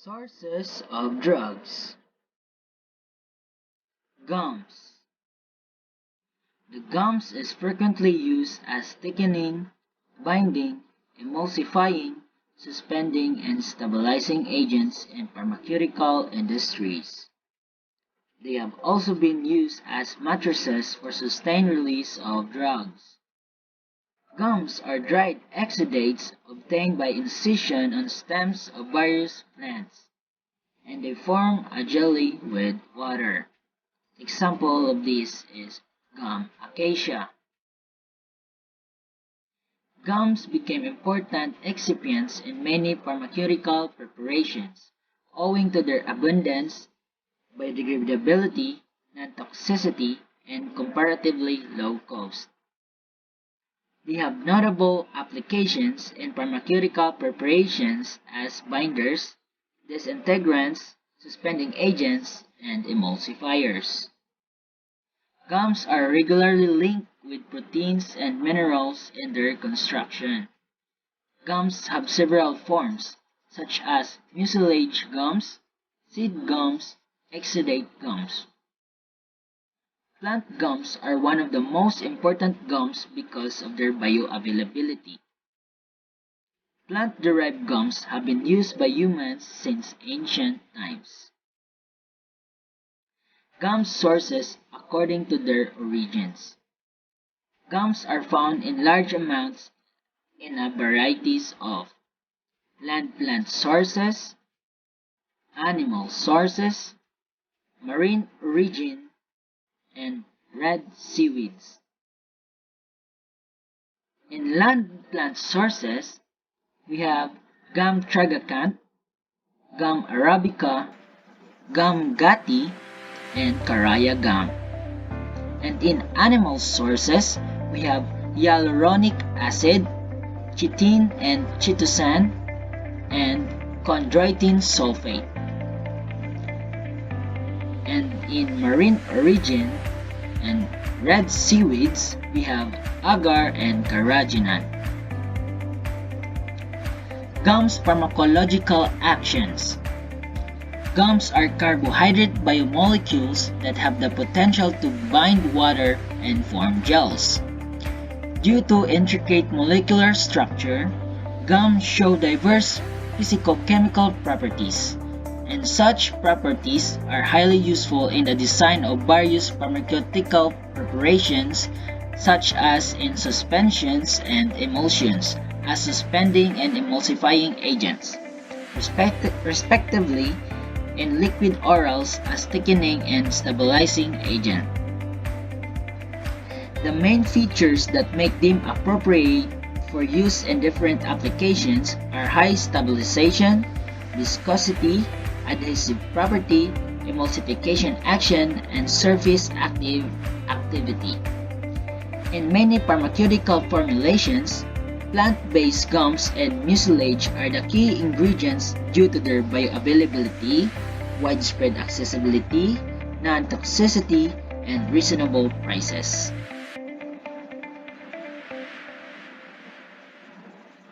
Sources of drugs. Gums. The gums is frequently used as thickening, binding, emulsifying, suspending, and stabilizing agents in pharmaceutical industries. They have also been used as matrices for sustained release of drugs. Gums are dried exudates obtained by incision on stems of various plants, and they form a jelly with water. Example of this is gum acacia. Gums became important excipients in many pharmaceutical preparations owing to their abundance, biodegradability, non-toxicity, and comparatively low cost. They have notable applications in pharmaceutical preparations as binders, disintegrants, suspending agents, and emulsifiers. Gums are regularly linked with proteins and minerals in their construction. Gums have several forms, such as mucilage gums, seed gums, exudate gums. Plant gums are one of the most important gums because of their bioavailability. Plant-derived gums have been used by humans since ancient times. Gum sources according to their origins. Gums are found in large amounts in a varieties of land plant sources, animal sources, marine origin, and red seaweeds. In land plant sources, we have gum tragacanth, gum arabica, gum gatti, and caraya gum. And in animal sources, we have hyaluronic acid, chitin and chitosan, and chondroitin sulfate. And in marine origin and red seaweeds, we have agar and carrageenan. Gums pharmacological actions. Gums are carbohydrate biomolecules that have the potential to bind water and form gels. Due to intricate molecular structure, gums show diverse physicochemical properties, and such properties are highly useful in the design of various pharmaceutical preparations, such as in suspensions and emulsions, as suspending and emulsifying agents, respectively, in liquid orals as thickening and stabilizing agent. The main features that make them appropriate for use in different applications are high stabilization, viscosity, adhesive property, emulsification action, and surface activity. In many pharmaceutical formulations, plant-based gums and mucilage are the key ingredients due to their bioavailability, widespread accessibility, non-toxicity, and reasonable prices.